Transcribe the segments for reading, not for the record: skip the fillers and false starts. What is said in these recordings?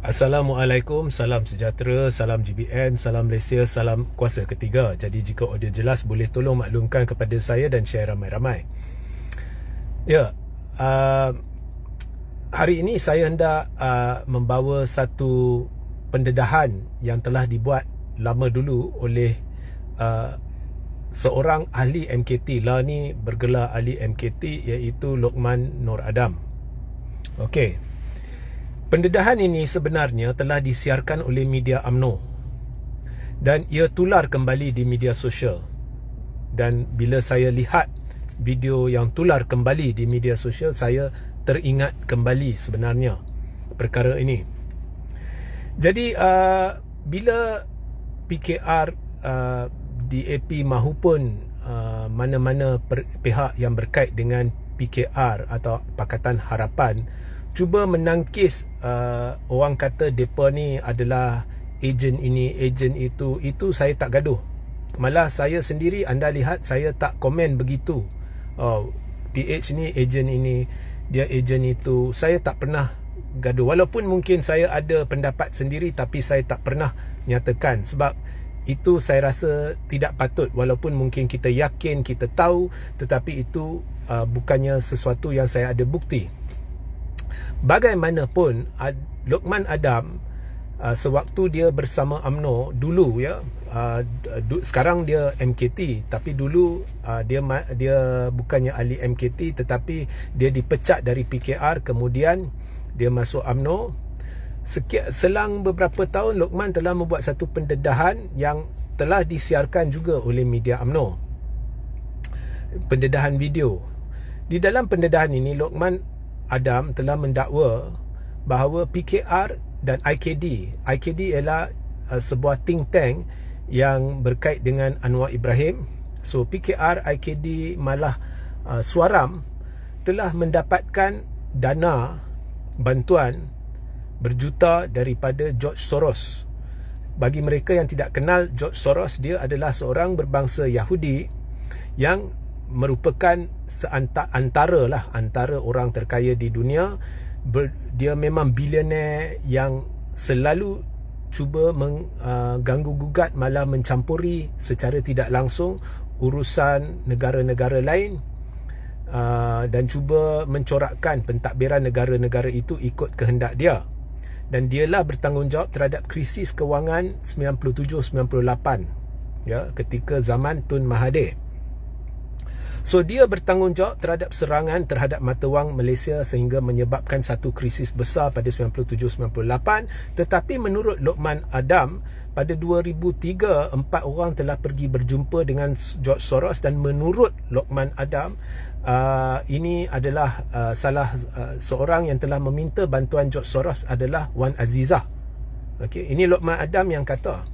Assalamualaikum, salam sejahtera, salam GBN, salam Malaysia, salam kuasa ketiga. Jadi jika audio jelas, boleh tolong maklumkan kepada saya dan share ramai-ramai. Ya, hari ini saya hendak membawa satu pendedahan yang telah dibuat lama dulu oleh seorang ahli MKT. Lah ni bergelar ahli MKT, iaitu Lokman Nur Adam. Okey. Pendedahan ini sebenarnya telah disiarkan oleh media UMNO dan ia tular kembali di media sosial. Dan bila saya lihat video yang tular kembali di media sosial, saya teringat kembali sebenarnya perkara ini. Jadi bila PKR, DAP mahupun mana-mana pihak yang berkait dengan PKR atau Pakatan Harapan cuba menangkis orang kata mereka ni adalah ejen ini, ejen itu saya tak gaduh. Malah saya sendiri, anda lihat saya tak komen begitu. PH ni ejen ini, dia ejen itu. Saya tak pernah gaduh. Walaupun mungkin saya ada pendapat sendiri, tapi saya tak pernah nyatakan. Sebab itu saya rasa tidak patut. Walaupun mungkin kita yakin, kita tahu, tetapi itu bukannya sesuatu yang saya ada bukti. Bagaimanapun, Lokman Adam sewaktu dia bersama UMNO dulu, ya, sekarang dia MKT, tapi dulu dia bukannya ahli MKT, tetapi dia dipecat dari PKR, kemudian dia masuk UMNO. Selang beberapa tahun, Lokman telah membuat satu pendedahan yang telah disiarkan juga oleh media UMNO. Pendedahan video. Di dalam pendedahan ini, Lokman Adam telah mendakwa bahawa PKR dan IKD ialah sebuah think tank yang berkait dengan Anwar Ibrahim. So PKR, IKD malah Suaram telah mendapatkan dana bantuan berjuta daripada George Soros. Bagi mereka yang tidak kenal George Soros, dia adalah seorang berbangsa Yahudi yang merupakan antara orang terkaya di dunia. Dia memang bilioner yang selalu cuba mengganggu gugat, malah mencampuri secara tidak langsung urusan negara-negara lain, dan cuba mencorakkan pentadbiran negara-negara itu ikut kehendak dia. Dan dialah bertanggungjawab terhadap krisis kewangan 97-98, ya, ketika zaman Tun Mahathir. So dia bertanggungjawab terhadap serangan terhadap mata wang Malaysia sehingga menyebabkan satu krisis besar pada 97-98. Tetapi menurut Lokman Adam, pada 2003 4 orang telah pergi berjumpa dengan George Soros, dan menurut Lokman Adam, ini adalah salah seorang yang telah meminta bantuan George Soros adalah Wan Azizah. Okey, ini Lokman Adam yang kata.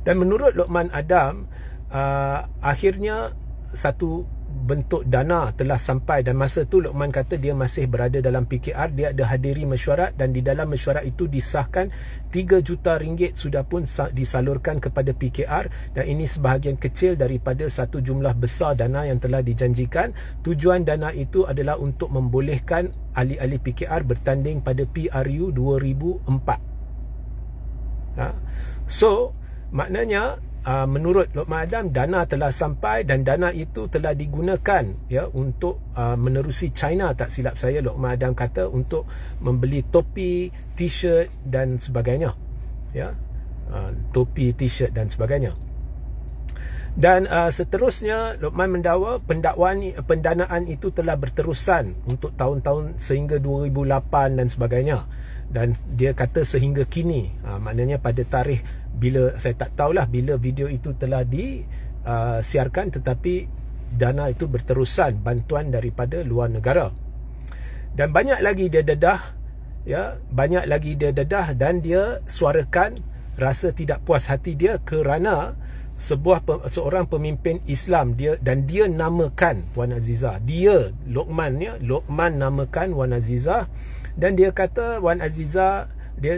Dan menurut Lokman Adam, akhirnya satu bentuk dana telah sampai, dan masa tu Lokman kata dia masih berada dalam PKR. Dia ada hadiri mesyuarat, dan di dalam mesyuarat itu disahkan 3 juta ringgit sudah pun disalurkan kepada PKR, dan ini sebahagian kecil daripada satu jumlah besar dana yang telah dijanjikan. Tujuan dana itu adalah untuk membolehkan ahli-ahli PKR bertanding pada PRU 2004. So maknanya, menurut Lokman Adam, dana telah sampai, dan dana itu telah digunakan, ya, untuk menerusi China, tak silap saya. Lokman Adam kata untuk membeli topi, t-shirt dan sebagainya, ya, topi, t-shirt dan sebagainya. Dan seterusnya Lokman mendakwa pendanaan itu telah berterusan untuk tahun-tahun sehingga 2008 dan sebagainya. Dan dia kata sehingga kini, maknanya pada tarikh, bila saya tak tahulah bila video itu telah disiarkan, tetapi dana itu berterusan, bantuan daripada luar negara. Dan banyak lagi dia dedah, ya, banyak lagi dia dedah, dan dia suarakan rasa tidak puas hati dia kerana seorang pemimpin Islam, dia namakan Wan Azizah. Dia Lokman namakan Wan Azizah, dan dia kata Wan Azizah, dia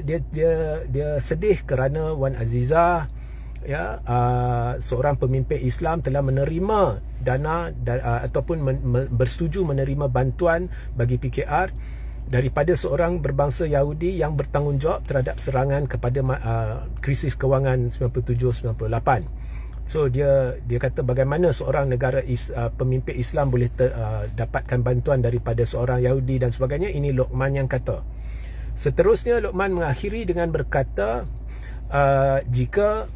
sedih kerana Wan Azizah, ya, seorang pemimpin Islam telah menerima dana ataupun bersetuju menerima bantuan bagi PKR daripada seorang berbangsa Yahudi yang bertanggungjawab terhadap serangan kepada krisis kewangan 97-98. So dia kata bagaimana seorang negara pemimpin Islam boleh dapatkan bantuan daripada seorang Yahudi dan sebagainya. Ini Luqman yang kata. Seterusnya Luqman mengakhiri dengan berkata, jika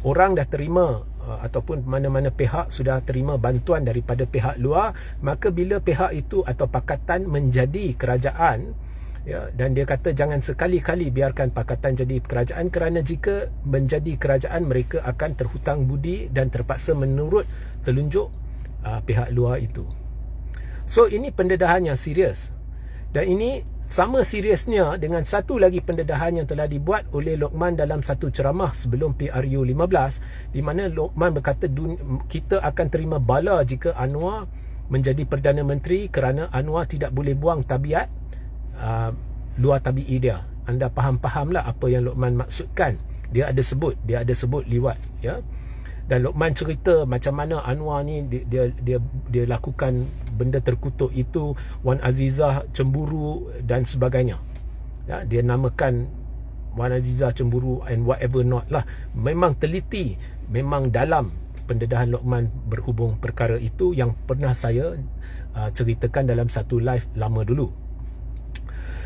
orang dah terima ataupun mana-mana pihak sudah terima bantuan daripada pihak luar, maka bila pihak itu atau pakatan menjadi kerajaan, ya, dan dia kata jangan sekali-kali biarkan pakatan jadi kerajaan, kerana jika menjadi kerajaan mereka akan terhutang budi dan terpaksa menurut telunjuk pihak luar itu. So ini pendedahan yang serius, dan ini sama seriusnya dengan satu lagi pendedahan yang telah dibuat oleh Luqman dalam satu ceramah sebelum PRU 15, di mana Luqman berkata kita akan terima bala jika Anwar menjadi Perdana Menteri, kerana Anwar tidak boleh buang tabiat luar tabi'i dia. Anda faham-fahamlah apa yang Luqman maksudkan. Dia ada sebut liwat, ya. Dan Luqman cerita macam mana Anwar ni dia lakukan benda terkutuk itu, Wan Azizah cemburu dan sebagainya. Ya, dia namakan Wan Azizah cemburu and whatever not lah. Memang teliti, memang dalam pendedahan Luqman berhubung perkara itu yang pernah saya ceritakan dalam satu live lama dulu.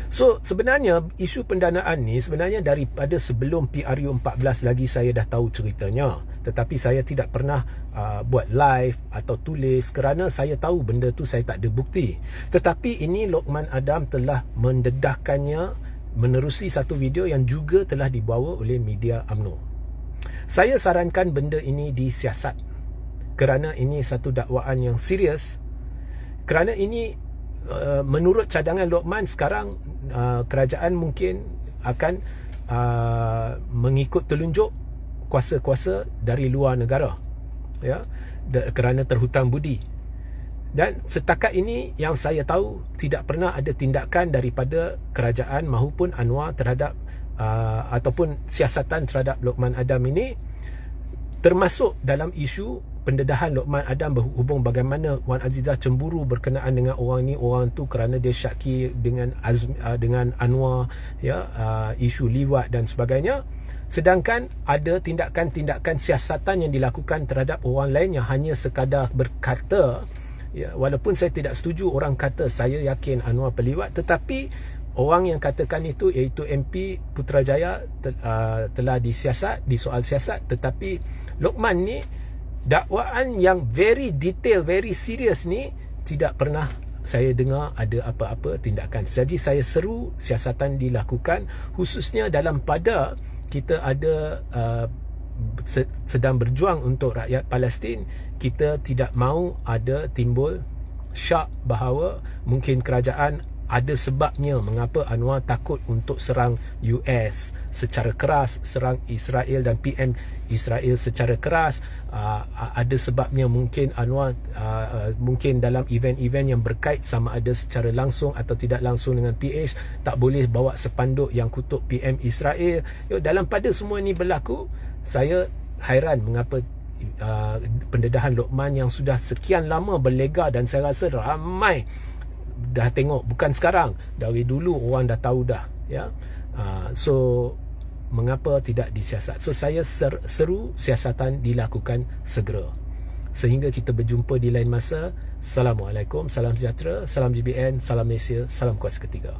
So sebenarnya isu pendanaan ni sebenarnya daripada sebelum PRU 14 lagi saya dah tahu ceritanya, tetapi saya tidak pernah buat live atau tulis kerana saya tahu benda tu saya tak ada bukti. Tetapi ini Luqman Adam telah mendedahkannya menerusi satu video yang juga telah dibawa oleh media UMNO. Saya sarankan benda ini disiasat kerana ini satu dakwaan yang serius, kerana ini menurut cadangan Luqman sekarang kerajaan mungkin akan mengikut telunjuk kuasa-kuasa dari luar negara, ya, kerana terhutang budi. Dan setakat ini yang saya tahu tidak pernah ada tindakan daripada kerajaan maupun Anwar terhadap ataupun siasatan terhadap Luqman Adam ini, termasuk dalam isu pendedahan Luqman Adam berhubung bagaimana Wan Azizah cemburu berkenaan dengan orang ni orang tu kerana dia syaki dengan Anwar, ya, isu liwat dan sebagainya. Sedangkan ada tindakan-tindakan siasatan yang dilakukan terhadap orang lain yang hanya sekadar berkata, ya, walaupun saya tidak setuju orang kata saya yakin Anwar peliwat, tetapi orang yang katakan itu iaitu MP Putrajaya telah disiasat, disoal siasat. Tetapi Luqman ni dakwaan yang very detail, very serious ni tidak pernah saya dengar ada apa-apa tindakan. Jadi saya seru siasatan dilakukan, khususnya dalam pada kita ada sedang berjuang untuk rakyat Palestin. Kita tidak mahu ada timbul syak bahawa mungkin kerajaan ada sebabnya mengapa Anwar takut untuk serang US secara keras, serang Israel dan PM Israel secara keras. Ada sebabnya mungkin Anwar mungkin dalam event-event yang berkait sama ada secara langsung atau tidak langsung dengan PH tak boleh bawa sepanduk yang kutuk PM Israel. Dalam pada semua ini berlaku, saya hairan mengapa pendedahan Luqman yang sudah sekian lama berlega, dan saya rasa ramai dah tengok, bukan sekarang, dari dulu orang dah tahu dah, ya. So mengapa tidak disiasat? So saya seru siasatan dilakukan segera. Sehingga kita berjumpa di lain masa. Assalamualaikum, salam sejahtera, salam GBN, salam Malaysia, salam kuasa ketiga.